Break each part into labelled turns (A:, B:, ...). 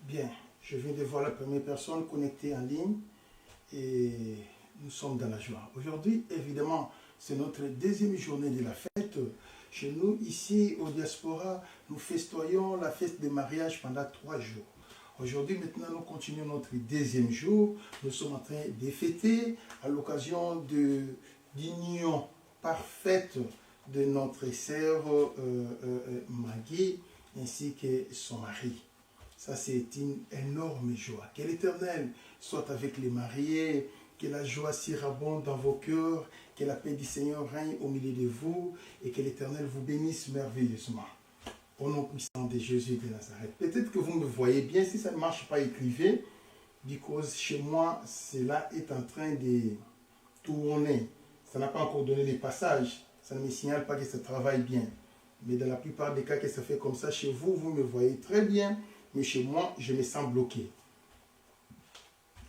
A: Bien, je viens de voir la première personne connectée en ligne et nous sommes dans la joie. Aujourd'hui, évidemment, c'est notre deuxième journée de la fête. Chez nous, ici, au diaspora, nous festoyons la fête de mariage pendant 3 jours. Aujourd'hui, maintenant, nous continuons notre deuxième jour. Nous sommes en train de fêter à l'occasion d'union parfaite de notre sœur Maggie ainsi que son mari. Ça, c'est une énorme joie. Que l'Éternel soit avec les mariés, que la joie s'irabonde dans vos cœurs, que la paix du Seigneur règne au milieu de vous et que l'Éternel vous bénisse merveilleusement. Au nom puissant de Jésus de Nazareth. Peut-être que vous me voyez bien. Si ça ne marche pas, écrivez. Parce que chez moi, cela est en train de tourner. Ça n'a pas encore donné les passages. Ça ne me signale pas que ça travaille bien. Mais dans la plupart des cas que ça fait comme ça, chez vous, vous me voyez très bien. Mais chez moi, je me sens bloqué.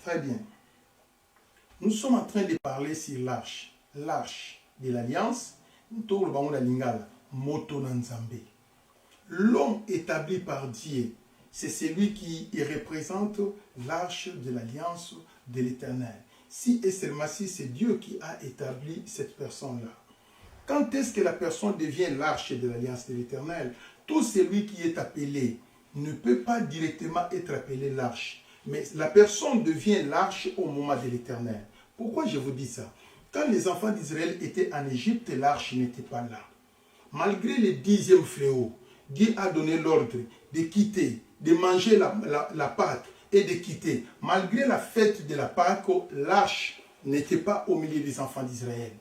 A: Très bien. Nous sommes en train de parler sur l'arche. L'arche de l'Alliance. L'homme établi par Dieu, c'est celui qui représente l'arche de l'Alliance de l'Éternel. Si et seulement si c'est Dieu qui a établi cette personne-là. Quand est-ce que la personne devient l'arche de l'Alliance de l'Éternel? Tout celui qui est appelé ne peut pas directement être appelé l'arche. Mais la personne devient l'arche au moment de l'Éternel. Pourquoi je vous dis ça? Quand les enfants d'Israël étaient en Égypte, l'arche n'était pas là. Malgré le 10e fléau, Dieu a donné l'ordre de quitter, de manger la Pâque et de quitter. Malgré la fête de la Pâque, l'arche n'était pas au milieu des enfants d'Israël.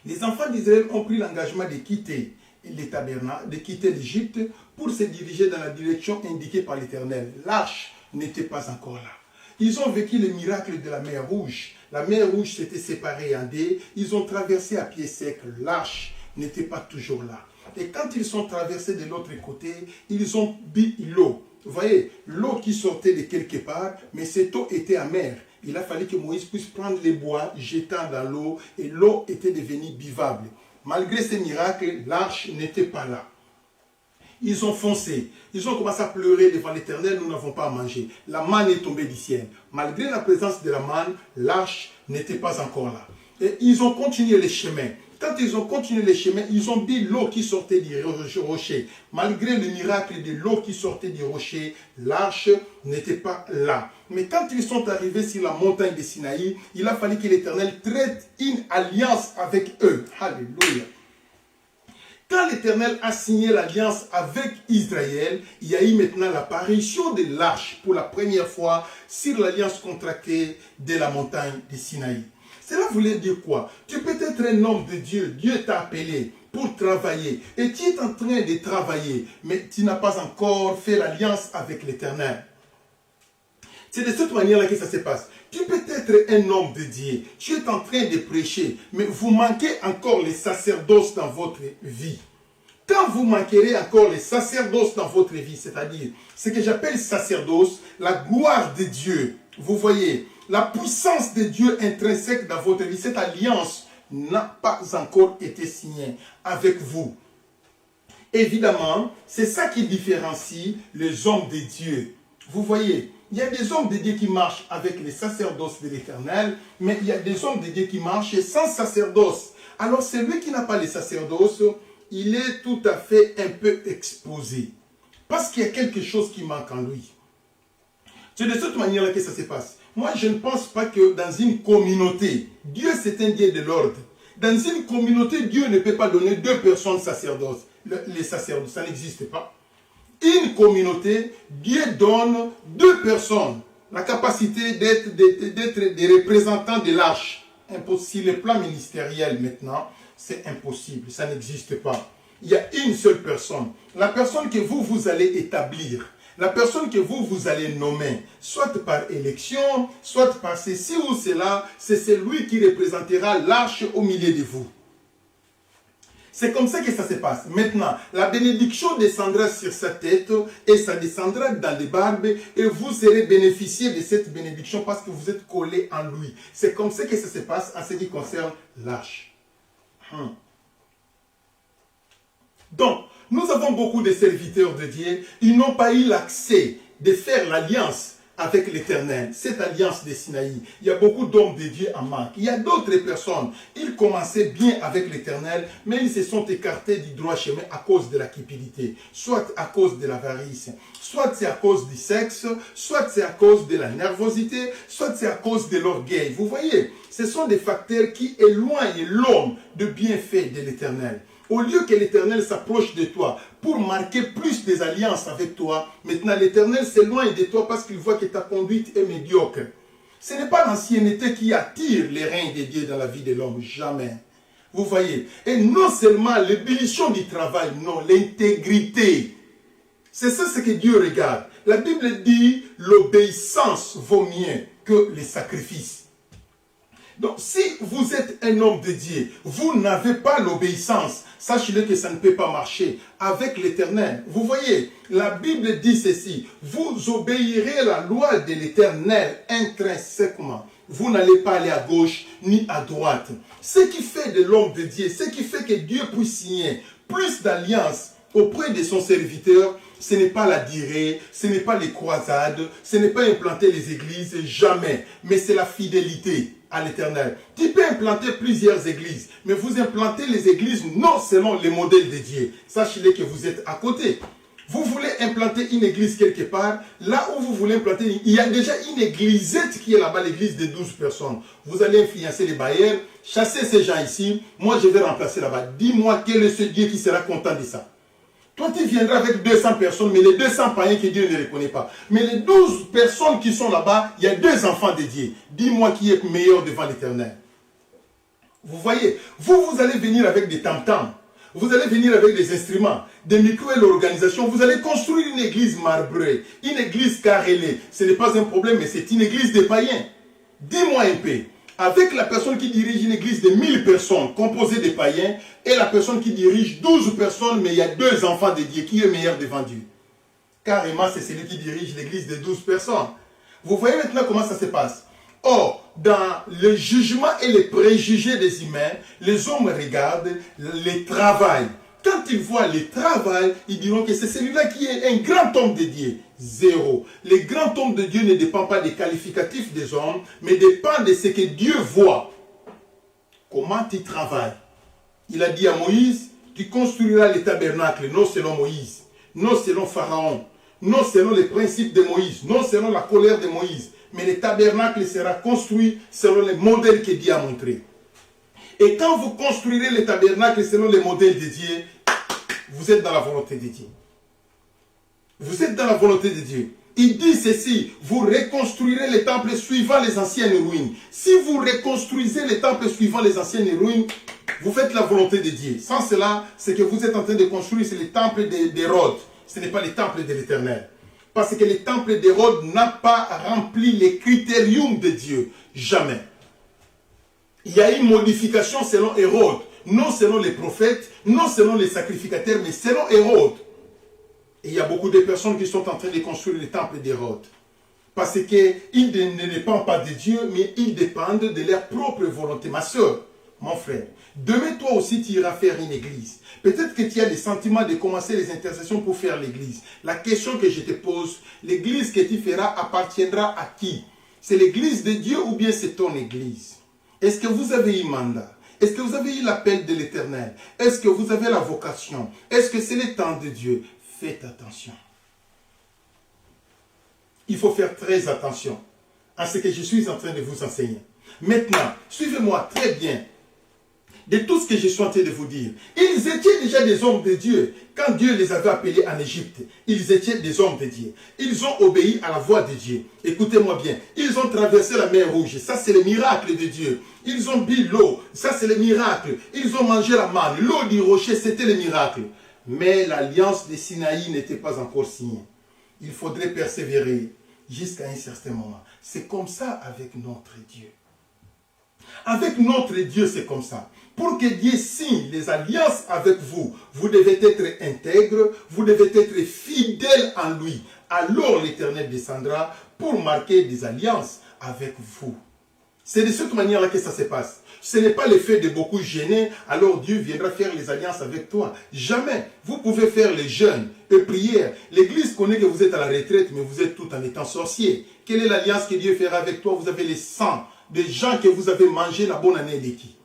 A: Les enfants d'Israël ont pris l'engagement de quitter les tabernacles, de quitter l'Égypte pour se diriger dans la direction indiquée par l'Éternel. L'arche n'était pas encore là. Ils ont vécu le miracle de la mer Rouge. La mer Rouge s'était séparée en deux. Ils ont traversé à pied sec. L'arche n'était pas toujours là. Et quand ils sont traversés de l'autre côté, ils ont bu l'eau. Vous voyez, l'eau qui sortait de quelque part, mais cette eau était amère. Il a fallu que Moïse puisse prendre les bois, jetant dans l'eau, et l'eau était devenue buvable. Malgré ces miracles, l'arche n'était pas là. Ils ont foncé. Ils ont commencé à pleurer devant l'Éternel, nous n'avons pas à manger. La manne est tombée du ciel. Malgré la présence de la manne, l'arche n'était pas encore là. Et ils ont continué les chemins. Quand ils ont continué les chemins, ils ont bu l'eau qui sortait du rocher. Malgré le miracle de l'eau qui sortait du rocher, l'arche n'était pas là. Mais quand ils sont arrivés sur la montagne de Sinaï, il a fallu que l'Éternel traite une alliance avec eux. Alléluia. Quand l'Éternel a signé l'alliance avec Israël, il y a eu maintenant l'apparition de l'arche pour la première fois sur l'alliance contractée de la montagne de Sinaï. Cela voulait dire quoi? Tu peux être un homme de Dieu. Dieu t'a appelé pour travailler. Et tu es en train de travailler. Mais tu n'as pas encore fait l'alliance avec l'Éternel. C'est de cette manière-là que ça se passe. Tu peux être un homme de Dieu. Tu es en train de prêcher. Mais vous manquez encore les sacerdoces dans votre vie. Quand vous manquerez encore les sacerdoces dans votre vie, c'est-à-dire ce que j'appelle sacerdoce, la gloire de Dieu. Vous voyez, la puissance de Dieu intrinsèque dans votre vie, cette alliance n'a pas encore été signée avec vous. Évidemment, c'est ça qui différencie les hommes de Dieu. Vous voyez, il y a des hommes de Dieu qui marchent avec les sacerdoces de l'Éternel, mais il y a des hommes de Dieu qui marchent sans sacerdoce. Alors celui qui n'a pas les sacerdoces, il est tout à fait un peu exposé. Parce qu'il y a quelque chose qui manque en lui. C'est de cette manière-là que ça se passe. Moi, je ne pense pas que dans une communauté, Dieu c'est un Dieu de l'ordre. Dans une communauté, Dieu ne peut pas donner 2 personnes sacerdoces. Les sacerdotes, ça n'existe pas. Une communauté, Dieu donne 2 personnes la capacité d'être des représentants de l'arche. Sur le plan ministériel maintenant, c'est impossible, ça n'existe pas. Il y a une seule personne, la personne que vous allez établir, la personne que vous allez nommer, soit par élection, soit par ceci ou cela, c'est celui qui représentera l'arche au milieu de vous. C'est comme ça que ça se passe. Maintenant, la bénédiction descendra sur sa tête et ça descendra dans les barbes et vous serez bénéficié de cette bénédiction parce que vous êtes collé en lui. C'est comme ça que ça se passe en ce qui concerne l'arche. Donc, nous avons beaucoup de serviteurs de Dieu. Ils n'ont pas eu l'accès de faire l'alliance avec l'Éternel, cette alliance de Sinaï. Il y a beaucoup d'hommes de Dieu en manque. Il y a d'autres personnes, ils commençaient bien avec l'Éternel, mais ils se sont écartés du droit chemin à cause de la cupidité, soit à cause de l'avarice, soit c'est à cause du sexe, soit c'est à cause de la nervosité, soit c'est à cause de l'orgueil. Vous voyez, ce sont des facteurs qui éloignent l'homme de bienfaits de l'Éternel. Au lieu que l'Éternel s'approche de toi pour marquer plus des alliances avec toi, maintenant l'Éternel s'éloigne de toi parce qu'il voit que ta conduite est médiocre. Ce n'est pas l'ancienneté qui attire les reins de Dieu dans la vie de l'homme, jamais. Vous voyez, et non seulement l'ébullition du travail, non, l'intégrité. C'est ça ce que Dieu regarde. La Bible dit l'obéissance vaut mieux que les sacrifices. Donc, si vous êtes un homme de Dieu, vous n'avez pas l'obéissance, sachez-le que ça ne peut pas marcher avec l'Éternel. Vous voyez, la Bible dit ceci, vous obéirez à la loi de l'Éternel intrinsèquement. Vous n'allez pas aller à gauche ni à droite. Ce qui fait de l'homme de Dieu, ce qui fait que Dieu puisse signer plus d'alliances auprès de son serviteur, ce n'est pas la durée, ce n'est pas les croisades, ce n'est pas implanter les églises, jamais. Mais c'est la fidélité à l'Éternel. Tu peux implanter plusieurs églises, mais vous implantez les églises non selon les modèles de Dieu. Sachez-le que vous êtes à côté. Vous voulez implanter une église quelque part, là où vous voulez implanter, il y a déjà une églisette qui est là-bas, l'église de 12 personnes. Vous allez influencer les bailleurs, chasser ces gens ici, moi je vais remplacer là-bas. Dis-moi quel est ce Dieu qui sera content de ça. Toi, tu viendras avec 200 personnes, mais les 200 païens que Dieu ne reconnaît pas. Mais les 12 personnes qui sont là-bas, il y a 2 enfants de Dieu. Dis-moi qui est meilleur devant l'Éternel. Vous voyez, vous allez venir avec des tam-tams. Vous allez venir avec des instruments, des micros et l'organisation. Vous allez construire une église marbrée, une église carrelée. Ce n'est pas un problème, mais c'est une église des païens. Dis-moi un peu. Avec la personne qui dirige une église de 1000 personnes composée de païens et la personne qui dirige 12 personnes, mais il y a 2 enfants de Dieu, qui est meilleur devant Dieu? Carrément, c'est celui qui dirige l'église de 12 personnes. Vous voyez maintenant comment ça se passe. Or, dans le jugement et les préjugés des humains, les hommes regardent le travail. Quand ils voient le travail, ils diront que c'est celui-là qui est un grand homme de Dieu. Zéro. Le grand homme de Dieu ne dépend pas des qualificatifs des hommes, mais dépend de ce que Dieu voit. Comment tu travailles? Il a dit à Moïse, tu construiras le tabernacle, non selon Moïse, non selon Pharaon, non selon les principes de Moïse, non selon la colère de Moïse, mais le tabernacle sera construit selon les modèles que Dieu a montrés. Et quand vous construirez le tabernacle selon les modèles de Dieu, vous êtes dans la volonté de Dieu. Vous êtes dans la volonté de Dieu. Il dit ceci, vous reconstruirez les temples suivant les anciennes ruines. Si vous reconstruisez les temples suivant les anciennes ruines, vous faites la volonté de Dieu. Sans cela, ce que vous êtes en train de construire, c'est le temple d'Hérode. Ce n'est pas le temple de l'Éternel. Parce que le temple d'Hérode n'a pas rempli les critériums de Dieu. Jamais. Il y a une modification selon Hérode. Non selon les prophètes, non selon les sacrificateurs, mais selon Hérode. Et il y a beaucoup de personnes qui sont en train de construire le temple d'Hérode. Parce qu'ils ne dépendent pas de Dieu, mais ils dépendent de leur propre volonté. Ma soeur, mon frère, demain toi aussi tu iras faire une église. Peut-être que tu as des sentiments de commencer les intercessions pour faire l'église. La question que je te pose, l'église que tu feras appartiendra à qui? C'est l'église de Dieu ou bien c'est ton église? Est-ce que vous avez eu mandat? Est-ce que vous avez eu l'appel de l'Éternel? Est-ce que vous avez la vocation? Est-ce que c'est le temps de Dieu? Faites attention. Il faut faire très attention à ce que je suis en train de vous enseigner. Maintenant, suivez-moi très bien de tout ce que je suis en train de vous dire. Ils étaient déjà des hommes de Dieu. Quand Dieu les avait appelés en Égypte, ils étaient des hommes de Dieu. Ils ont obéi à la voix de Dieu. Écoutez-moi bien. Ils ont traversé la mer Rouge. Ça, c'est le miracle de Dieu. Ils ont bu l'eau. Ça, c'est le miracle. Ils ont mangé la manne. L'eau du rocher, c'était le miracle. Mais l'alliance de Sinaï n'était pas encore signée. Il faudrait persévérer jusqu'à un certain moment. C'est comme ça avec notre Dieu. Avec notre Dieu, c'est comme ça. Pour que Dieu signe les alliances avec vous, vous devez être intègre, vous devez être fidèle en lui. Alors l'Éternel descendra pour marquer des alliances avec vous. C'est de cette manière-là que ça se passe. Ce n'est pas l'effet de beaucoup gêner, alors Dieu viendra faire les alliances avec toi. Jamais. Vous pouvez faire les jeûnes et prières. L'Église connaît que vous êtes à la retraite, mais vous êtes tout en étant sorcier. Quelle est l'alliance que Dieu fera avec toi? Vous avez les sangs des gens que vous avez mangé la bonne année de qui?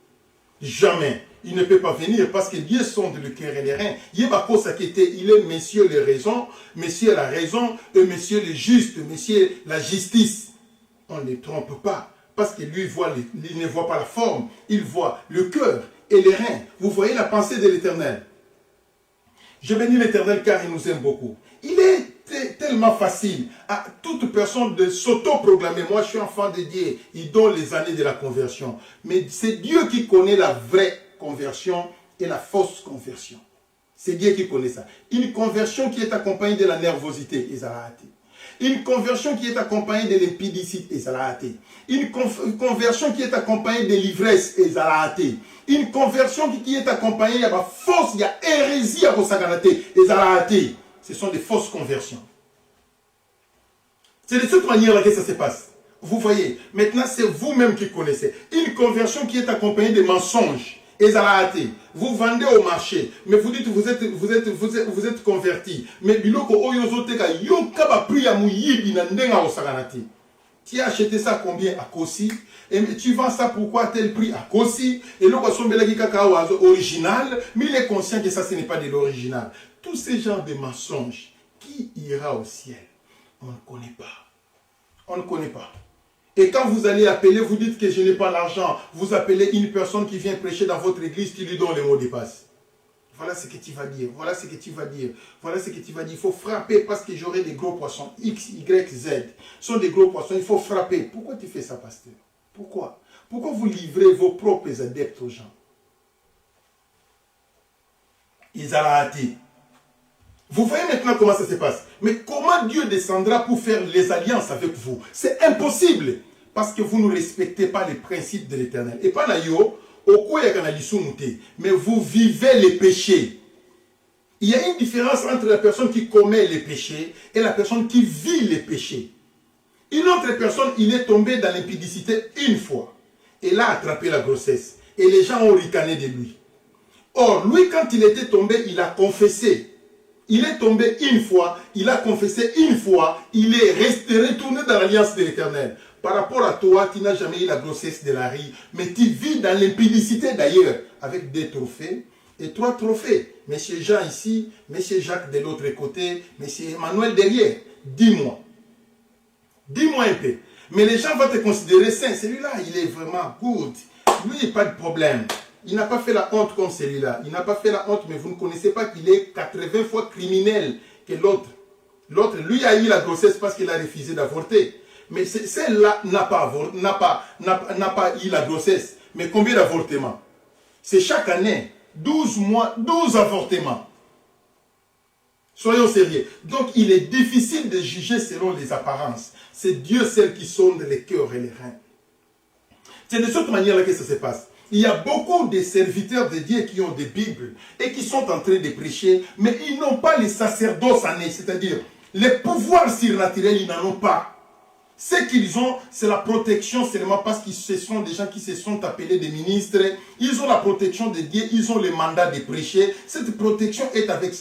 A: Jamais. Il ne peut pas venir parce que Dieu sonde le cœur et les reins. Il est Monsieur les raisons, Monsieur la raison et Monsieur le juste, Monsieur la justice. On ne les trompe pas. Parce que lui, il ne voit pas la forme, il voit le cœur et les reins. Vous voyez la pensée de l'Éternel. Je bénis l'Éternel car il nous aime beaucoup. Il est tellement facile à toute personne de s'auto-proclamer. Moi, je suis enfant de Dieu. Il donne les années de la conversion. Mais c'est Dieu qui connaît la vraie conversion et la fausse conversion. C'est Dieu qui connaît ça. Une conversion qui est accompagnée de la nervosité, ils ont raté. Une conversion qui est accompagnée de l'impudicité, ils ont raté. Une conversion qui est accompagnée de l'ivresse, ils ont raté. Une conversion qui est accompagnée de la fausse, il y a hérésie à Rosaganate, ils ont raté. Ce sont des fausses conversions. C'est de cette manière-là que ça se passe. Vous voyez, maintenant c'est vous-même qui connaissez. Une conversion qui est accompagnée de mensonges. Vous vendez au marché, mais vous dites vous êtes converti. Mais tu as acheté ça combien à Kossi? Et tu vends ça pourquoi à tel prix à Kossi? Et le original, mais il est conscient que ça ce n'est pas de l'original. Tous ces genres de mensonges, qui ira au ciel? On ne connaît pas. On ne connaît pas. Et quand vous allez appeler, vous dites que je n'ai pas l'argent. Vous appelez une personne qui vient prêcher dans votre église, qui lui donne les mots de passe. Voilà ce que tu vas dire. Voilà ce que tu vas dire. Voilà ce que tu vas dire. Il faut frapper parce que j'aurai des gros poissons. X, Y, Z. Ce sont des gros poissons. Il faut frapper. Pourquoi tu fais ça, pasteur? Pourquoi? Pourquoi vous livrez vos propres adeptes aux gens? Ils ont raté. Vous voyez maintenant comment ça se passe. Mais comment Dieu descendra pour faire les alliances avec vous? C'est impossible. Parce que vous ne respectez pas les principes de l'Éternel. Et pas naïo, mais vous vivez les péchés. Il y a une différence entre la personne qui commet les péchés et la personne qui vit les péchés. Une autre personne, il est tombé dans l'impudicité une fois. Et là, a attrapé la grossesse. Et les gens ont ricané de lui. Or, lui, quand il était tombé, il a confessé. Il est tombé une fois, il a confessé une fois, il est retourné dans l'alliance de l'Éternel. Par rapport à toi, tu n'as jamais eu la grossesse de Larry, mais tu vis dans l'impudicité d'ailleurs, avec des trophées, et 3 trophées. Monsieur Jean ici, Monsieur Jacques de l'autre côté, Monsieur Emmanuel derrière. Dis-moi. Dis-moi un peu. Mais les gens vont te considérer saint. Celui-là, il est vraiment good. Lui, il n'a pas de problème. Il n'a pas fait la honte comme celui-là. Il n'a pas fait la honte, mais vous ne connaissez pas qu'il est 80 fois criminel que l'autre. L'autre, lui, a eu la grossesse parce qu'il a refusé d'avorter. Mais celle-là n'a pas eu la grossesse. Mais combien d'avortements? C'est chaque année. 12 mois, 12 avortements. Soyons sérieux. Donc, il est difficile de juger selon les apparences. C'est Dieu seul qui sonde les cœurs et les reins. C'est de cette manière-là que ça se passe. Il y a beaucoup de serviteurs de Dieu qui ont des Bibles et qui sont en train de prêcher, mais ils n'ont pas les sacerdoces en eux, c'est-à-dire les pouvoirs surnaturels, ils n'en ont pas. Ce qu'ils ont, c'est la protection seulement parce que ce sont des gens qui se sont appelés des ministres. Ils ont la protection de Dieu, ils ont le mandat de prêcher. Cette protection est avec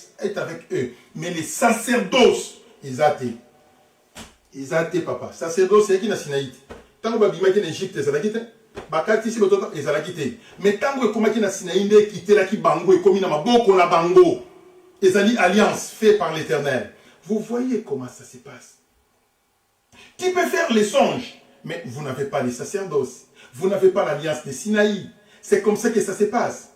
A: eux. Mais les sacerdoces, ils athées. Ils athées, papa. Sacerdoce, c'est qui n'a sinaïte. Tant que vous avez en Égypte, c'est la quitte. Bakati si bototo ezalaki te. Mais tango ekomaki na Sinaï nde kitelaki bango ekomi na maboko na bango. Ezali alliance faite par l'Éternel. Vous voyez comment ça se passe. Qui peut faire les songes? Mais vous n'avez pas les sacerdoces. Vous n'avez pas l'alliance de Sinaï. C'est comme ça que ça se passe.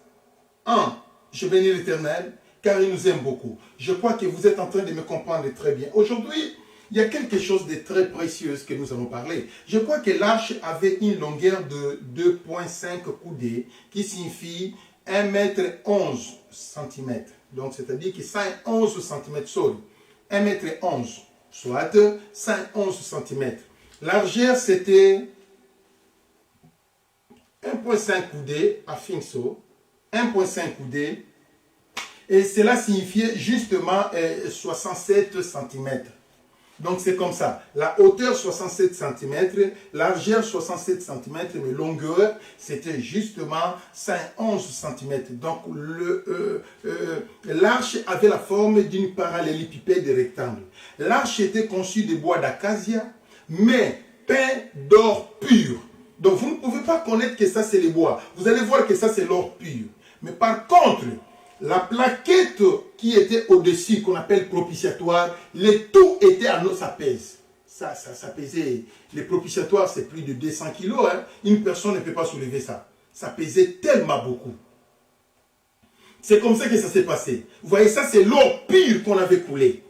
A: Je bénis l'Éternel car il nous aime beaucoup. Je crois que vous êtes en train de me comprendre très bien. Aujourd'hui, il y a quelque chose de très précieux que nous allons parler. Je crois que l'arche avait une longueur de 2,5 coudées, qui signifie 1 mètre 11 cm. Donc, c'est-à-dire que 111 cm sol. 1 mètre 11, soit 111 cm. Largeur, c'était 1,5 coudées à finso, 1,5 coudées. Et cela signifiait justement 67 cm. Donc c'est comme ça. La hauteur 67 cm, largeur 67 cm, mais longueur c'était justement 111 cm. Donc l'arche avait la forme d'une parallélépipède rectangle. L'arche était conçue de bois d'acacia, mais peint d'or pur. Donc vous ne pouvez pas connaître que ça c'est le bois. Vous allez voir que ça c'est l'or pur. Mais par contre, la plaquette qui était au-dessus, qu'on appelle propitiatoire, le tout était à nous, ça pèse. Ça pesait. Les propitiatoires, c'est plus de 200 kilos. Hein. Une personne ne peut pas soulever ça. Ça pesait tellement beaucoup. C'est comme ça que ça s'est passé. Vous voyez, ça c'est l'or pur qu'on avait coulé.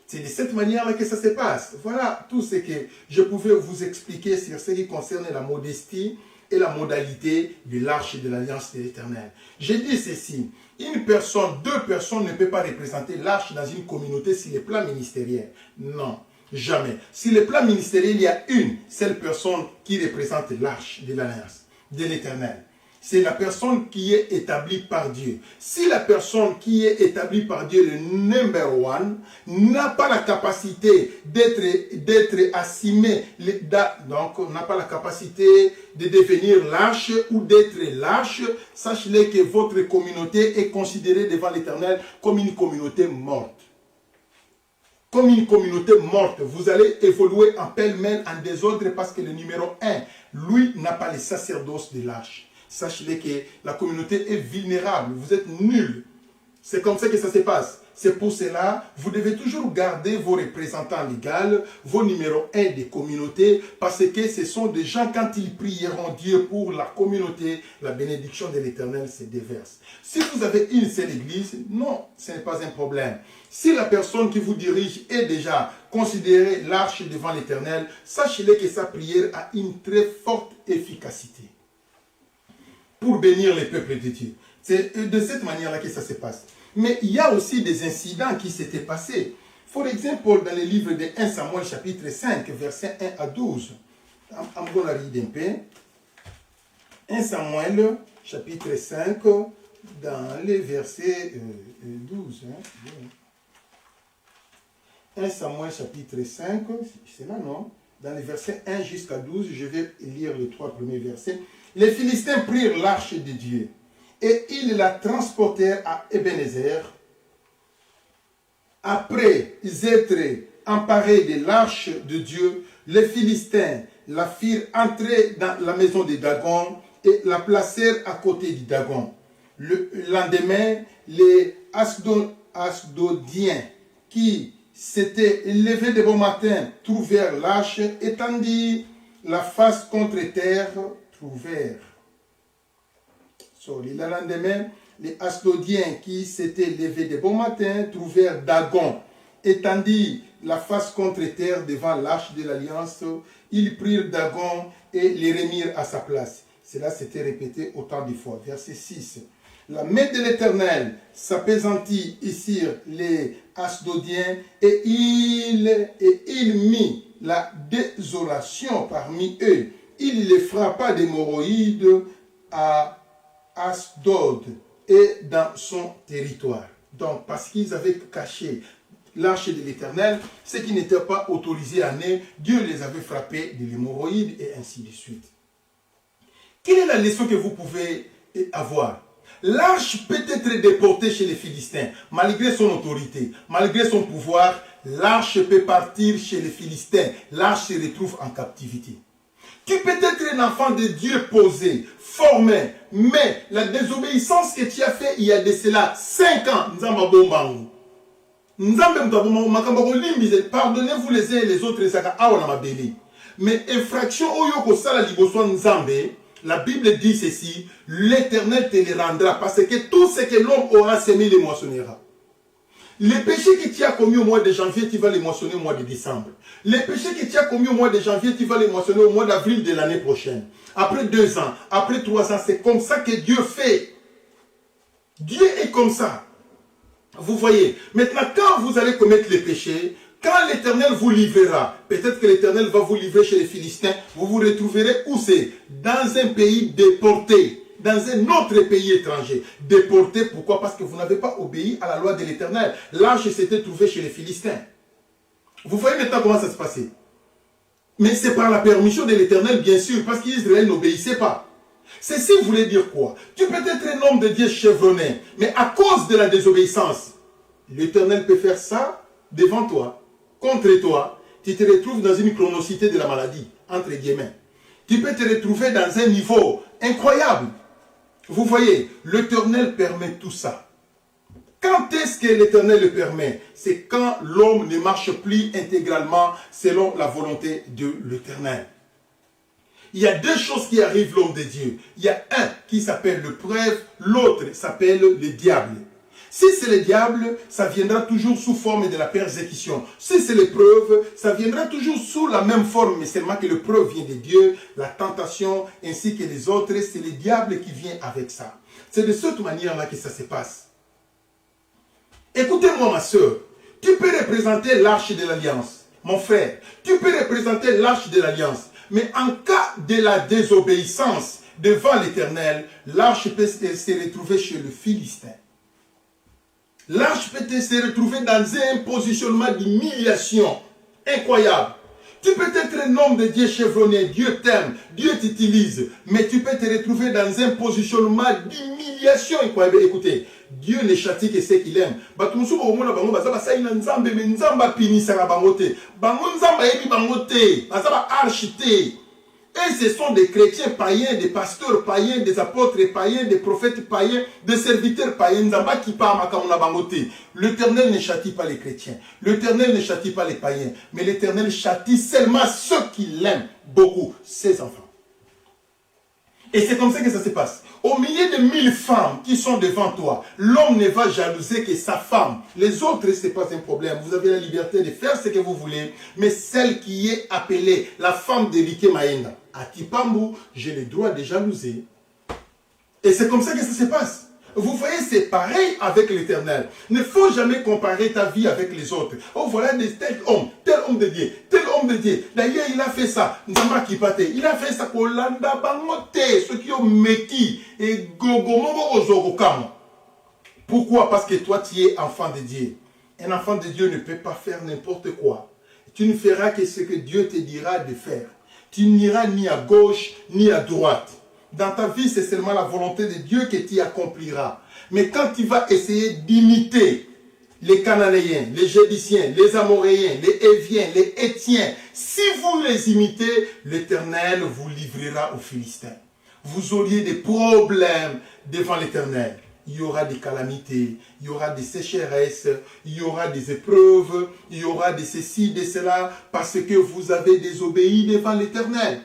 A: C'est de cette manière-là que ça se passe. Voilà tout ce que je pouvais vous expliquer sur ce qui concerne la modestie et la modalité de l'arche de l'Alliance de l'Éternel. J'ai dit ceci, une personne, deux personnes ne peuvent pas représenter l'arche dans une communauté sur le plan ministériel. Non, jamais. Sur le plan ministériel, il y a une seule personne qui représente l'arche de l'Alliance de l'Éternel. C'est la personne qui est établie par Dieu. Si la personne qui est établie par Dieu, le number one, n'a pas la capacité d'être assimé, donc n'a pas la capacité de devenir l'arche ou d'être l'arche, sachez que votre communauté est considérée devant l'Éternel comme une communauté morte. Comme une communauté morte, vous allez évoluer en pêle-mêle, en désordre, parce que le numéro 1, lui, n'a pas le sacerdoce de l'arche. Sachez que la communauté est vulnérable, vous êtes nuls. C'est comme ça que ça se passe. C'est pour cela, vous devez toujours garder vos représentants légaux, vos numéros 1 des communautés, parce que ce sont des gens, quand ils prieront Dieu pour la communauté, la bénédiction de l'Éternel se déverse. Si vous avez une seule église, non, ce n'est pas un problème. Si la personne qui vous dirige est déjà considérée l'arche devant l'Éternel, sachez que sa prière a une très forte efficacité pour bénir les peuples de Dieu. C'est de cette manière-là que ça se passe. Mais il y a aussi des incidents qui s'étaient passés. Par exemple, dans le livre de 1 Samuel chapitre 5, versets 1 à 12. I'm going to read in pain. 1 Samuel chapitre 5, dans les versets 12. 1 Samuel chapitre 5, c'est là, non? Dans les versets 1 jusqu'à 12, je vais lire les 3 premiers versets. Les Philistins prirent l'arche de Dieu et ils la transportèrent à Ebenezer. Après être emparés de l'arche de Dieu, les Philistins la firent entrer dans la maison de Dagon et la placèrent à côté de Dagon. Le lendemain, les Asdodiens qui s'étaient levés de bon matin trouvèrent l'arche étendue la face contre terre. Le lendemain, les Asdodiens qui s'étaient levés de bon matin trouvèrent Dagon étendu la face contre terre devant l'arche de l'Alliance. Ils prirent Dagon et les remirent à sa place. Cela s'était répété autant de fois. Verset 6. La main de l'Éternel s'apaisantit sur les Asdodiens et il mit la désolation parmi eux. Il les frappa d'hémorroïdes à Asdod et dans son territoire. Donc, parce qu'ils avaient caché l'arche de l'Éternel, ce qui n'était pas autorisé à naître, Dieu les avait frappés de l'hémorroïde et ainsi de suite. Quelle est la leçon que vous pouvez avoir? L'arche peut être déportée chez les Philistins, malgré son autorité, malgré son pouvoir, l'arche peut partir chez les Philistins. L'arche se retrouve en captivité. Tu peux être un enfant de Dieu posé, formé, mais la désobéissance que tu as fait il y a de cela 5 ans, pardonnez-vous les uns et les autres, mais infraction la Bible dit ceci, l'Éternel te les rendra, parce que tout ce que l'homme aura semé, il les moissonnera. Les péchés que tu as commis au mois de janvier, tu vas les moissonner au mois de décembre. Les péchés que tu as commis au mois de janvier, tu vas les moissonner au mois d'avril de l'année prochaine. Après 2 ans, après 3 ans, c'est comme ça que Dieu fait. Dieu est comme ça. Vous voyez. Maintenant, quand vous allez commettre les péchés, quand l'Éternel vous livrera, peut-être que l'Éternel va vous livrer chez les Philistins, vous vous retrouverez où c'est? Dans un pays déporté. Dans un autre pays étranger. Déporté, pourquoi? Parce que vous n'avez pas obéi à la loi de l'Éternel. L'arche s'était trouvée chez les Philistins. Vous voyez maintenant comment ça se passait. Mais c'est par la permission de l'Éternel, bien sûr, parce qu'Israël n'obéissait pas. Ceci voulait dire quoi? Tu peux être un homme de Dieu chevronné, mais à cause de la désobéissance, l'Éternel peut faire ça devant toi, contre toi. Tu te retrouves dans une chronicité de la maladie, entre guillemets. Tu peux te retrouver dans un niveau incroyable. Vous voyez, l'Éternel permet tout ça. Quand est-ce que l'Éternel le permet? C'est quand l'homme ne marche plus intégralement selon la volonté de l'Éternel. Il y a deux choses qui arrivent l'homme de Dieu. Il y a un qui s'appelle le prêtre, l'autre s'appelle le diable. Si c'est le diable, ça viendra toujours sous forme de la persécution. Si c'est l'épreuve, ça viendra toujours sous la même forme, mais seulement que l'épreuve vient de Dieu, la tentation ainsi que les autres, c'est le diable qui vient avec ça. C'est de cette manière-là que ça se passe. Écoutez-moi ma soeur, tu peux représenter l'arche de l'alliance. Mon frère, tu peux représenter l'arche de l'alliance. Mais en cas de la désobéissance devant l'Éternel, l'arche peut se retrouver chez le Philistin. L'arche peut se retrouver dans un positionnement d'humiliation incroyable. Tu peux être un homme de Dieu chevronné, Dieu t'aime, Dieu t'utilise, mais tu peux te retrouver dans un positionnement d'humiliation incroyable. Écoutez, Dieu ne châtie que ce qu'il aime. Et ce sont des chrétiens païens, des pasteurs païens, des apôtres païens, des prophètes païens, des serviteurs païens. L'Éternel ne châtie pas les chrétiens. L'Éternel ne châtie pas les païens. Mais l'Éternel châtie seulement ceux qu'il aime beaucoup, ses enfants. Et c'est comme ça que ça se passe. Au milieu de 1000 femmes qui sont devant toi, l'homme ne va jalouser que sa femme. Les autres, ce n'est pas un problème. Vous avez la liberté de faire ce que vous voulez. Mais celle qui est appelée la femme d'Eriké Maïna, à Kipambu, j'ai le droit de jalouser. Et c'est comme ça que ça se passe. Vous voyez, c'est pareil avec l'Éternel. Il ne faut jamais comparer ta vie avec les autres. Oh, voilà tel homme de Dieu, tel homme de Dieu. D'ailleurs, il a fait ça. Il a fait ça pour l'anda bangote, ceux qui ont meki et gogomogo ozorokam. Pourquoi? Parce que toi, tu es enfant de Dieu. Un enfant de Dieu ne peut pas faire n'importe quoi. Tu ne feras que ce que Dieu te dira de faire. Tu n'iras ni à gauche, ni à droite. Dans ta vie, c'est seulement la volonté de Dieu que tu accompliras. Mais quand tu vas essayer d'imiter les Cananéens, les Jébusiens, les Amoréens, les Éviens, les Étiens, si vous les imitez, l'Éternel vous livrera aux Philistins. Vous auriez des problèmes devant l'Éternel. Il y aura des calamités, il y aura des sécheresses, il y aura des épreuves, il y aura de ceci, de cela, parce que vous avez désobéi devant l'Éternel.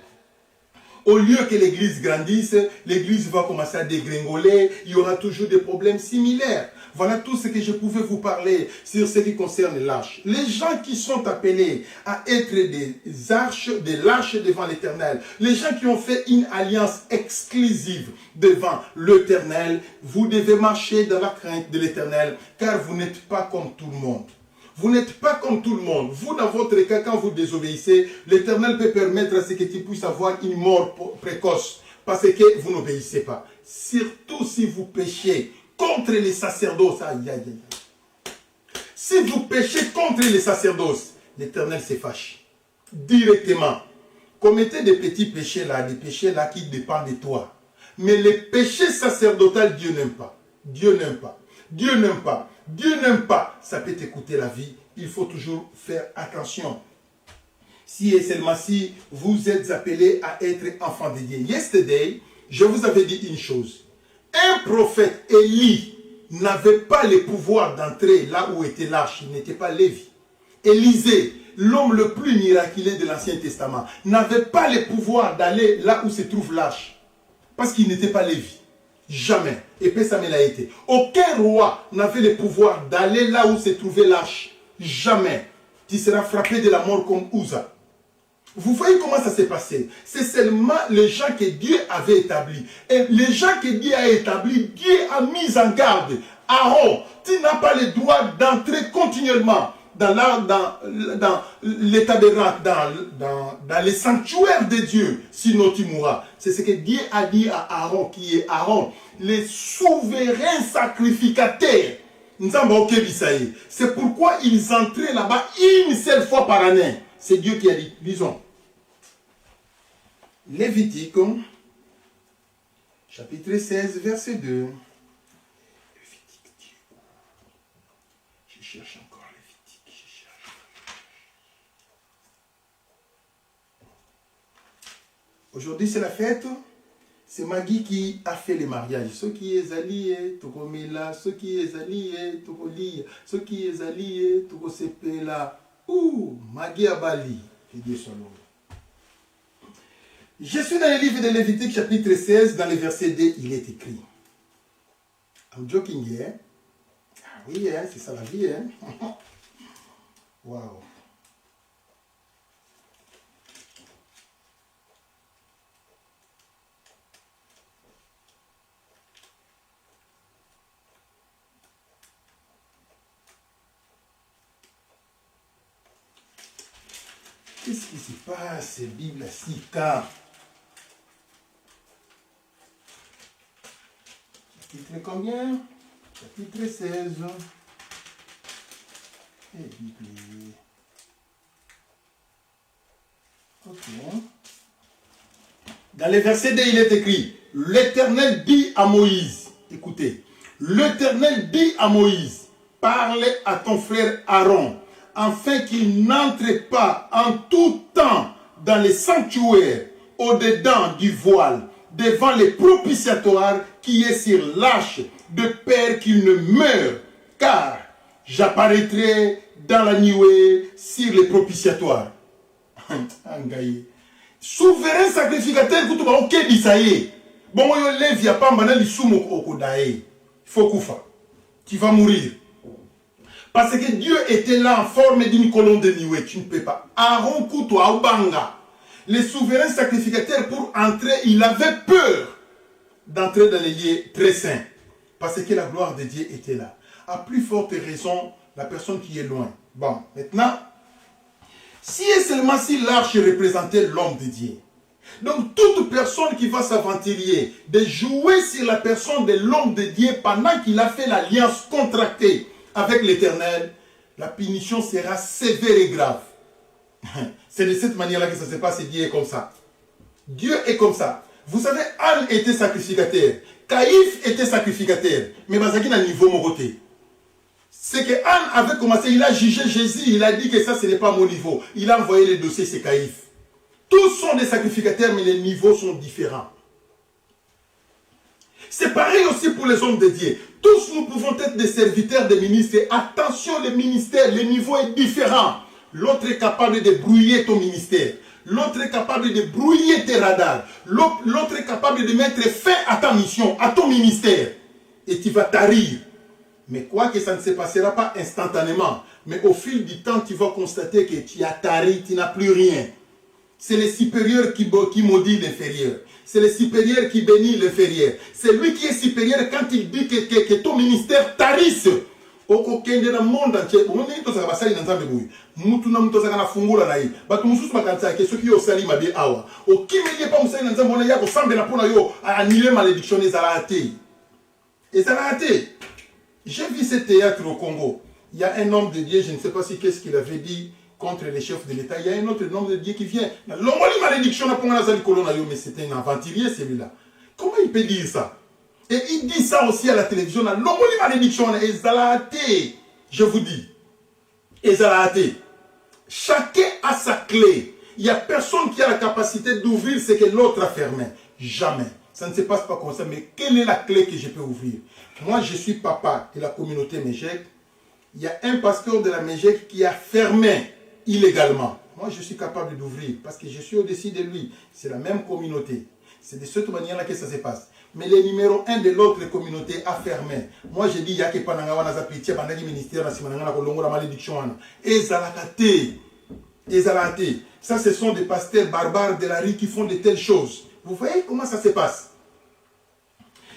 A: Au lieu que l'église grandisse, l'église va commencer à dégringoler, il y aura toujours des problèmes similaires. Voilà tout ce que je pouvais vous parler sur ce qui concerne l'arche. Les gens qui sont appelés à être de l'arche devant l'Éternel, les gens qui ont fait une alliance exclusive devant l'Éternel, vous devez marcher dans la crainte de l'Éternel, car vous n'êtes pas comme tout le monde. Vous n'êtes pas comme tout le monde. Vous, dans votre cas, quand vous désobéissez, l'Éternel peut permettre à ce que tu puisses avoir une mort précoce parce que vous n'obéissez pas. Surtout si vous péchez contre les sacerdoces. Aïe, aïe, aïe. Si vous péchez contre les sacerdoces, l'Éternel se fâche directement. Commettez des petits péchés là, des péchés là qui dépendent de toi. Mais les péchés sacerdotaux, Dieu n'aime pas. Dieu n'aime pas. Dieu n'aime pas. Dieu n'aime pas. Ça peut t'écouter la vie. Il faut toujours faire attention. Si et seulement si vous êtes appelés à être enfants de Dieu. Yesterday, je vous avais dit une chose. Un prophète, Élie, n'avait pas le pouvoir d'entrer là où était l'arche. Il n'était pas Lévi. Élisée, l'homme le plus miraculeux de l'Ancien Testament, n'avait pas le pouvoir d'aller là où se trouve l'arche. Parce qu'il n'était pas Lévi. Jamais. Et puis ça me l'a été. Aucun roi n'avait le pouvoir d'aller là où se trouvait l'arche. Jamais. Tu seras frappé de la mort comme Uza. Vous voyez comment ça s'est passé? C'est seulement les gens que Dieu avait établis. Et les gens que Dieu a établis, Dieu a mis en garde. Aaron, tu n'as pas le droit d'entrer continuellement dans les tabernacles, dans les sanctuaires de Dieu, sinon tu mourras. C'est ce que Dieu a dit à Aaron, qui est Aaron, le souverain sacrificateur. C'est pourquoi ils entraient là-bas une seule fois par année. C'est Dieu qui a dit. Lisons. Lévitique, chapitre 16, verset 2. Lévitique, Dieu. Je cherche encore Lévitique. Je cherche. Aujourd'hui, c'est la fête. C'est Maggie qui a fait les mariages. Ceux qui sont alliés, Tokomila, ceux qui sont alliés, Tokolia, ceux qui sont alliés, Tokosepela. Ouh, Maggie Abali. Que Dieu soit loué. Je suis dans le livre de Lévitique, chapitre 16, dans le verset 2, il est écrit. I'm joking here. Ah oui, hein, c'est ça la vie. Hein? Wow. Qu'est-ce qui se passe, Bible Sika? Chapitre combien? Chapitre 16. Et Bible. Ok. Dans les versets 2, il est écrit, l'Éternel dit à Moïse, écoutez, l'Éternel dit à Moïse, parle à ton frère Aaron, afin qu'il n'entre pas en tout temps dans les sanctuaires, au-dedans du voile, devant les propitiatoires qui est sur l'arche, de peur qu'il ne meure, car j'apparaîtrai dans la nuée sur les propitiatoires. Souverain sacrificateur, il faut koufa. Tu vas mourir. Parce que Dieu était là en forme d'une colonne de nuée. Tu ne peux pas. Aaron Koutou Aubanga, le souverain sacrificateur, pour entrer, il avait peur d'entrer dans les lieux très saints. Parce que la gloire de Dieu était là. À plus forte raison, la personne qui est loin. Bon, maintenant, si et seulement si l'arche représentait l'homme de Dieu. Donc, toute personne qui va s'aventurer de jouer sur la personne de l'homme de Dieu pendant qu'il a fait l'alliance contractée avec l'Éternel, la punition sera sévère et grave. C'est de cette manière-là que ça se passe et Dieu est comme ça. Dieu est comme ça. Vous savez, Anne était sacrificateur. Caïphe était sacrificateur. Mais Bazaki n'a niveau mon côté. C'est que Anne avait commencé, il a jugé Jésus, il a dit que ça, ce n'est pas mon niveau. Il a envoyé les dossiers, c'est Caïphe. Tous sont des sacrificateurs, mais les niveaux sont différents. C'est pareil aussi pour les hommes de Dieu. Tous nous pouvons être des serviteurs des ministères. Attention, le ministère, le niveau est différent. L'autre est capable de brouiller ton ministère. L'autre est capable de brouiller tes radars. L'autre est capable de mettre fin à ta mission, à ton ministère. Et tu vas tarir. Mais quoi que ça ne se passera pas instantanément. Mais au fil du temps, tu vas constater que tu as tari, tu n'as plus rien. C'est le supérieur qui maudit l'inférieur. C'est le supérieur qui bénit l'inférieur. C'est lui qui est supérieur quand il dit que ton ministère tarisse. Oko kende na monde entier. Oni to saka basali na nzambe boyi. Mutu na mutu saka na fungula na yi. Batu mususu makanisa ke soki yo sali mabe awa. Okimeli pa musali na nzambe ona yako sambe na pona yo annuler malédiction ezala até. Ezala até. J'ai vu ce théâtre au Congo. Il y a un homme de Dieu, je ne sais pas si qu'est-ce qu'il avait dit contre les chefs de l'État. Il y a un autre homme de Dieu qui vient. L'homme malédiction mais c'était un aventurier celui-là. Comment il peut dire ça? Et il dit ça aussi à la télévision. L'homme malédiction, je vous dis. Chacun a sa clé. Il n'y a personne qui a la capacité d'ouvrir ce que l'autre a fermé. Jamais. Ça ne se passe pas comme ça. Mais quelle est la clé que je peux ouvrir? Moi, je suis papa de la communauté Méjec. Il y a un pasteur de la Méjec qui a fermé illégalement. Moi, je suis capable d'ouvrir parce que je suis au-dessus de lui. C'est la même communauté. C'est de cette manière-là que ça se passe. Mais le numéro 1 de l'autre communauté a fermé. Moi, je dis, il y a que Panangawana Zapitié, Panagi ministère, Nassimananga, Kolongo, la malédiction. Ezalakate. Ça, ce sont des pasteurs barbares de la rue qui font de telles choses. Vous voyez comment ça se passe?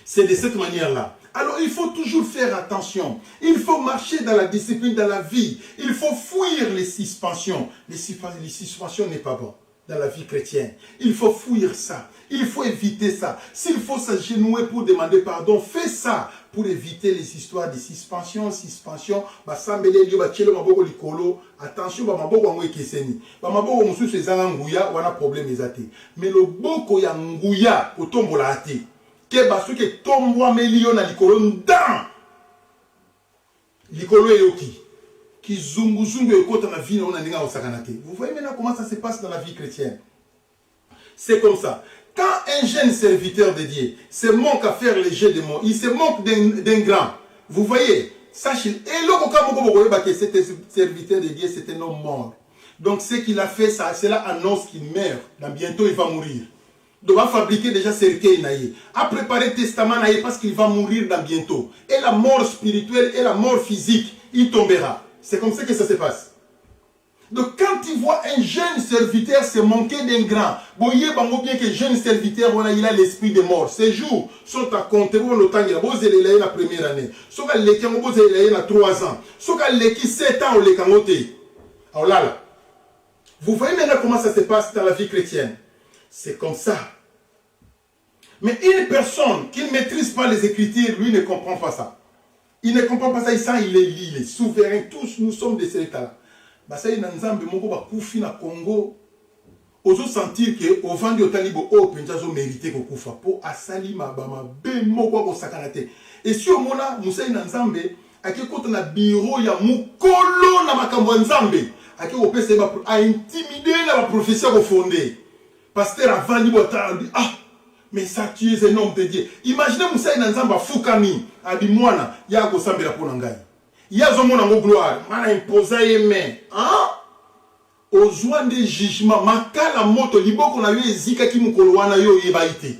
A: C'est de cette manière-là. Alors, il faut toujours faire attention. Il faut marcher dans la discipline, dans la vie. Il faut fuir les suspensions. Les suspensions n'est pas bon dans la vie chrétienne. Il faut fuir ça. Il faut éviter ça. S'il faut s'agenouiller pour demander pardon, fais ça. pour éviter les histoires de suspension, basambele liyo bachelo maboko likolo, attention ba maboko wango ekeseni. Ba maboko mususu ezanga nguya wana problème ezate. Mais le boko ya nguya otombola ate. Ke basu ke tombwa melio na likolo ndan. Likolo eyoki. Qui zungu ekota na vie na ndinga osakanate. Vous voyez maintenant comment ça se passe dans la vie chrétienne. C'est comme ça. Quand un jeune serviteur de Dieu se manque à faire les jeux de mots, il se manque d'un grand. Vous voyez, sachez, et là, cet serviteur de Dieu, c'est un homme mort. Donc ce qu'il a fait, cela annonce qu'il meurt. Dans bientôt, il va mourir. Donc, il va fabriquer déjà cercueil naïe. A préparer le testament naïe parce qu'il va mourir dans bientôt. Et la mort spirituelle et la mort physique, il tombera. C'est comme ça que ça se passe. Donc quand tu vois un jeune serviteur se manquer d'un grand, voyez bien que jeune serviteur, il a l'esprit de mort. Ces jours sont à compter. Vous avez la première année. Vous avez la 3 ans. Vous avez 7 ans. Alors là, vous voyez maintenant comment ça se passe dans la vie chrétienne. C'est comme ça. Mais une personne qui ne maîtrise pas les Écritures, lui ne comprend pas ça. Il ne comprend pas ça, il les lit, il est souverain. Tous nous sommes des états-là. Basai na nzambe moko ba kufi na Congo ozo sentir que au vandi otalibo o penza zo mériter ko kufa po asali mabama be moko ko sakanate et si omona musai na nzambe akekota na bureau ya mukolo na makambo nzambe akekopesa ba a intimider na ba professeur ko fondé pasteur avandi botandi mais ça tu es un homme de Dieu. Imaginez musai na nzamba fukami abi mwana ya ko sambela pona ngai. Yazo mona ngo gloire, mana imposa yeme, aux joints de jugement, makala moto liboko na yo ezika ki mukolo wana yo yebaite.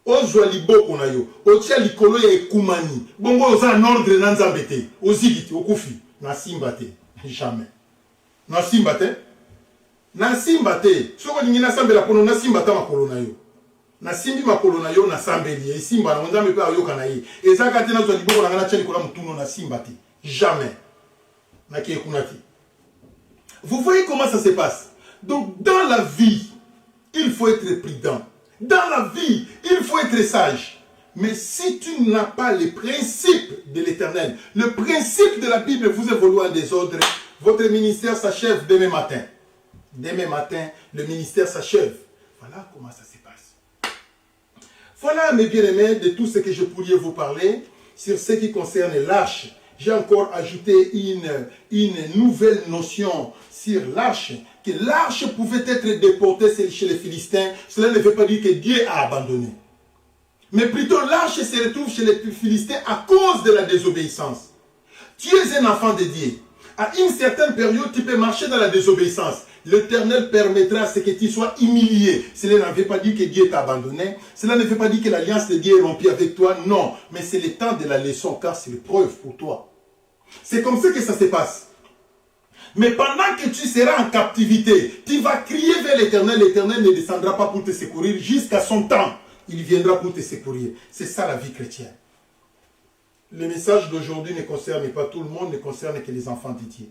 A: Ozwa liboko na yo, otia likolo ya ekumani. Bongo oza en ordre na nzambe te, ozikiti okufi, na simba te, jamais. Na simba te? Na simba te. Soko ningi na sambela pono na simba ta makolo na yo. Na simbi makolo na yo na sambeli, e simba na nzambe pe ayoka na ye. Ezaka te na zwa liboko na ngana tia likolo mutuno na simba te. Jamais. Vous voyez comment ça se passe. Donc dans la vie, il faut être prudent. Dans la vie, il faut être sage. Mais si tu n'as pas les principes de l'Éternel, le principe de la Bible vous évolue en désordre, votre ministère s'achève demain matin. Demain matin, le ministère s'achève. Voilà comment ça se passe. Voilà, mes bien-aimés, de tout ce que je pourrais vous parler sur ce qui concerne l'arche. J'ai encore ajouté une nouvelle notion sur l'arche, que l'arche pouvait être déportée chez les Philistins. Cela ne veut pas dire que Dieu a abandonné. Mais plutôt l'arche se retrouve chez les Philistins à cause de la désobéissance. Tu es un enfant de Dieu. À une certaine période, tu peux marcher dans la désobéissance. L'Éternel permettra à ce que tu sois humilié. Cela ne veut pas dire que Dieu t'a abandonné. Cela ne veut pas dire que l'alliance de Dieu est rompue avec toi. Non, mais c'est le temps de la leçon, car c'est l'épreuve pour toi. C'est comme ça que ça se passe. Mais pendant que tu seras en captivité, tu vas crier vers l'Éternel. L'Éternel ne descendra pas pour te secourir jusqu'à son temps. Il viendra pour te secourir. C'est ça la vie chrétienne. Le message d'aujourd'hui ne concerne pas tout le monde, ne concerne que les enfants de Dieu.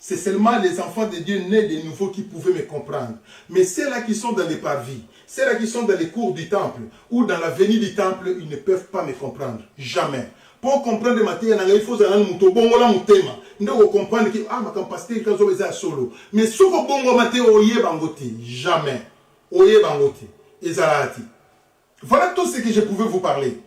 A: C'est seulement les enfants de Dieu nés de nouveau qui pouvaient me comprendre. Mais ceux-là qui sont dans les parvis, ceux-là qui sont dans les cours du temple ou dans l'avenue du temple, ils ne peuvent pas me comprendre. Jamais. Pour comprendre Matthieu, il faut comprendre que ma pasteur est solo. Mais si vous bongo Matthieu, jamais. Voilà tout ce que je pouvais vous parler.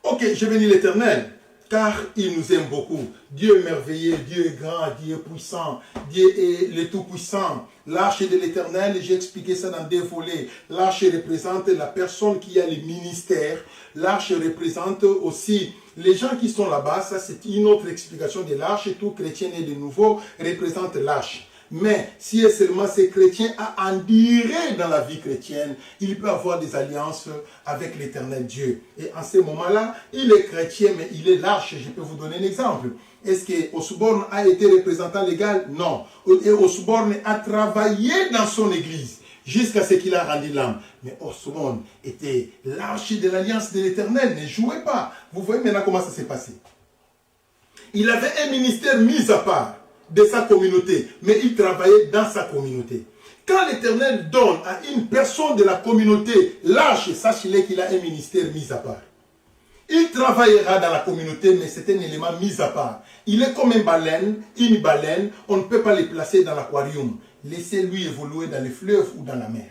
A: Ok, je bénis l'Éternel. Car il nous aime beaucoup. Dieu est merveilleux, Dieu est grand, Dieu est puissant, Dieu est le Tout-Puissant. L'arche de l'Éternel, j'ai expliqué ça dans 2 volets. L'arche représente la personne qui a le ministère. L'arche représente aussi les gens qui sont là-bas. Ça, c'est une autre explication de l'arche. Tout chrétien né de nouveau représente l'arche. Mais si seulement ces chrétiens à en dire dans la vie chrétienne, il peut avoir des alliances avec l'Éternel Dieu. Et en ce moment-là, il est chrétien, mais il est l'arche. Je peux vous donner un exemple. Est-ce que Osborne a été représentant légal? Non. Et Osborne a travaillé dans son église jusqu'à ce qu'il a rendu l'âme. Mais Osborne était l'arche de l'alliance de l'Éternel. Ne jouez pas. Vous voyez maintenant comment ça s'est passé. Il avait un ministère mis à part de sa communauté, mais il travaillait dans sa communauté. Quand l'Éternel donne à une personne de la communauté l'arche, sachez-le qu'il a un ministère mis à part. Il travaillera dans la communauté, mais c'est un élément mis à part. Il est comme une baleine, on ne peut pas le placer dans l'aquarium. Laissez-lui évoluer dans les fleuves ou dans la mer.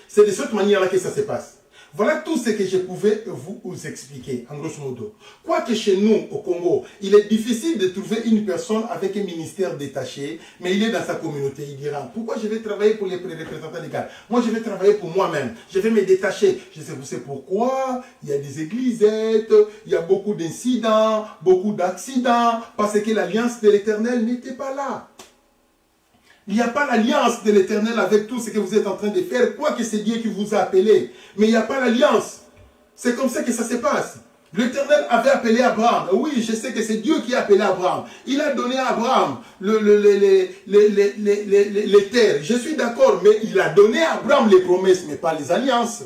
A: C'est de cette manière-là que ça se passe. Voilà tout ce que je pouvais vous expliquer, en grosso modo. Quoique chez nous, au Congo, il est difficile de trouver une personne avec un ministère détaché, mais il est dans sa communauté. Il dira, pourquoi je vais travailler pour les représentants légaux? Moi, je vais travailler pour moi-même. Je vais me détacher. Je sais, vous savez pourquoi? Il y a des églisettes, il y a beaucoup d'incidents, beaucoup d'accidents, parce que l'alliance de l'Éternel n'était pas là. Il n'y a pas l'alliance de l'Éternel avec tout ce que vous êtes en train de faire, quoique c'est Dieu qui vous a appelé. Mais il n'y a pas l'alliance. C'est comme ça que ça se passe. L'Éternel avait appelé Abraham. Oui, je sais que c'est Dieu qui a appelé Abraham. Il a donné à Abraham les terres. Je suis d'accord, mais il a donné à Abraham les promesses, mais pas les alliances.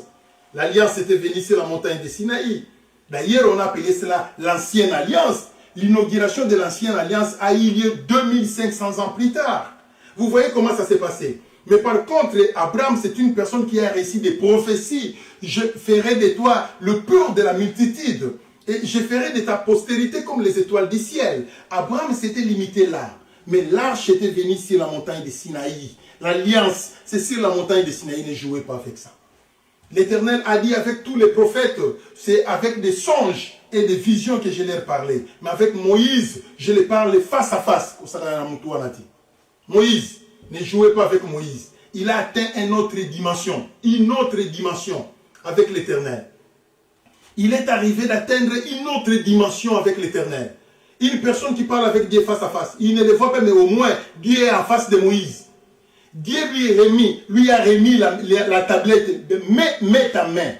A: L'alliance était venue sur la montagne de Sinaï. D'ailleurs, on a appelé cela l'ancienne alliance. L'inauguration de l'ancienne alliance a eu lieu 2500 ans plus tard. Vous voyez comment ça s'est passé. Mais par contre, Abraham, c'est une personne qui a réussi des prophéties. Je ferai de toi le pur de la multitude. Et je ferai de ta postérité comme les étoiles du ciel. Abraham s'était limité là. Mais l'arche était venue sur la montagne de Sinaï. L'alliance, c'est sur la montagne de Sinaï. Ne jouez pas avec ça. L'Éternel a dit avec tous les prophètes, c'est avec des songes et des visions que je leur parlais. Mais avec Moïse, je les parle face à face. Moïse, ne jouez pas avec Moïse. Il a atteint une autre dimension avec l'Éternel. Il est arrivé d'atteindre une autre dimension avec l'Éternel. Une personne qui parle avec Dieu face à face, il ne le voit pas, mais au moins, Dieu est en face de Moïse. Dieu lui a remis la tablette de mets ta main.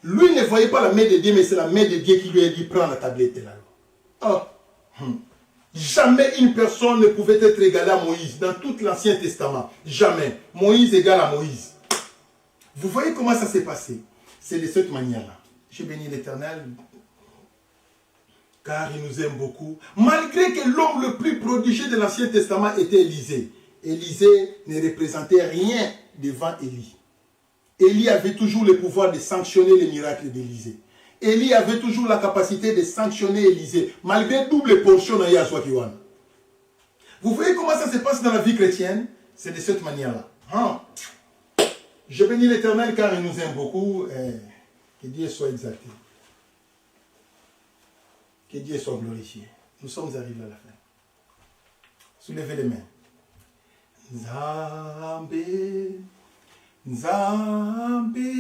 A: Lui ne voyait pas la main de Dieu, mais c'est la main de Dieu qui lui a dit, prends la tablette là. Oh. Jamais une personne ne pouvait être égalée à Moïse dans tout l'Ancien Testament. Jamais. Moïse égale à Moïse. Vous voyez comment ça s'est passé? C'est de cette manière-là. Je bénis l'Éternel, car il nous aime beaucoup. Malgré que l'homme le plus prodigieux de l'Ancien Testament était Élisée. Élisée ne représentait rien devant Élie. Élie avait toujours le pouvoir de sanctionner les miracles d'Élisée. Élie avait toujours la capacité de sanctionner Élisée, malgré double portion dans Yahshua. Vous voyez comment ça se passe dans la vie chrétienne? C'est de cette manière-là. Je bénis l'Éternel car il nous aime beaucoup. Que Dieu soit exalté. Que Dieu soit glorifié. Nous sommes arrivés à la fin. Soulevez les mains. Nzambe, Nzambe,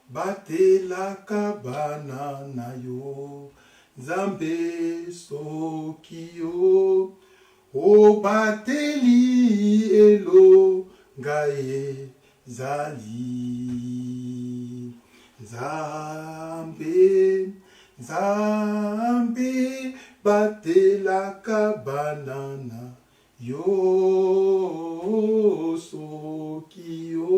A: batelaka banana yo, Nzambe sokio, o bateli elo gae zali. Nzambe, Nzambe, batelaka banana yo sokio,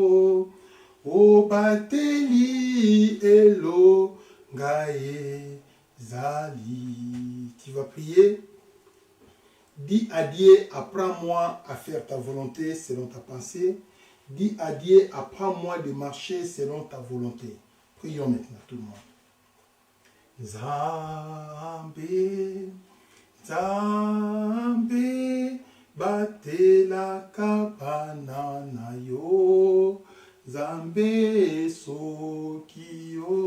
A: o bateli elo gae zali. Tu vas prier. Dis à Dieu, apprends-moi à faire ta volonté selon ta pensée. Dis à Dieu, apprends-moi de marcher selon ta volonté. Prions maintenant tout le monde. Nzambe, Nzambe, batelaka banana yo, Nzambe sokio,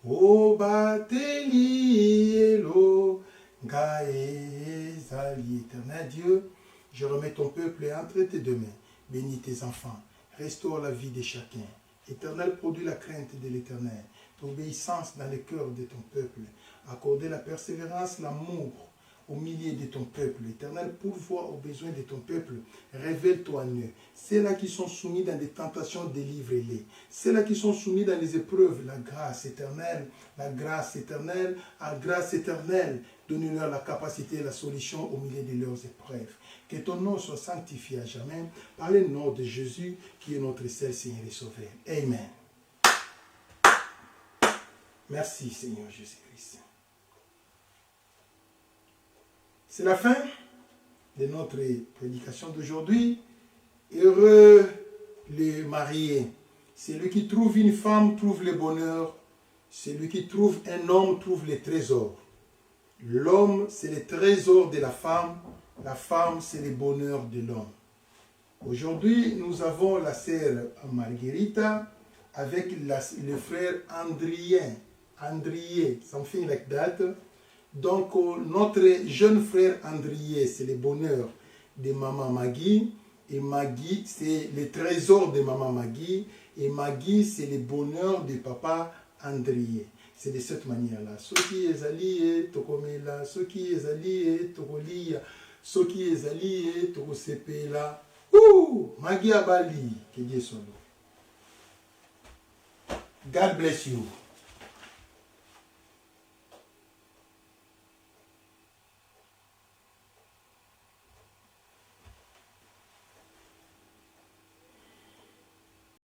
A: o bateli elo gae zali. Éternel Dieu, je remets ton peuple entre tes deux mains. Bénis tes enfants, restaure la vie de chacun. Éternel, produis la crainte de l'Éternel, l'obéissance dans le cœur de ton peuple. Accordez la persévérance, l'amour au milieu de ton peuple. Éternel, pourvois aux besoins de ton peuple. Révèle-toi en eux. Ceux-là qui sont soumis dans des tentations, délivre-les. Ceux-là qui sont soumis dans les épreuves, la grâce éternelle, la grâce éternelle, la grâce éternelle. Donne-leur la capacité et la solution au milieu de leurs épreuves. Que ton nom soit sanctifié à jamais par le nom de Jésus, qui est notre seul Seigneur et Sauveur. Amen. Merci Seigneur Jésus-Christ. C'est la fin de notre prédication d'aujourd'hui. Heureux les mariés. Celui qui trouve une femme trouve le bonheur Celui qui trouve un homme trouve les trésors. L'homme, c'est le trésor de la femme c'est le bonheur de l'homme. Aujourd'hui, nous avons la sœur Margherita avec le frère Andrié, something like that. Donc, notre jeune frère Andrié, c'est le bonheur de maman Maggie. Et Maggie, c'est le trésor de maman Maggie. Et Maggie, c'est le bonheur de papa Andrié. C'est de cette manière-là. Soki ezali tokomela, soki ezali tokolia, soki ezali tokosepela. Maggie Abali, que Dieu soit loué. God bless you.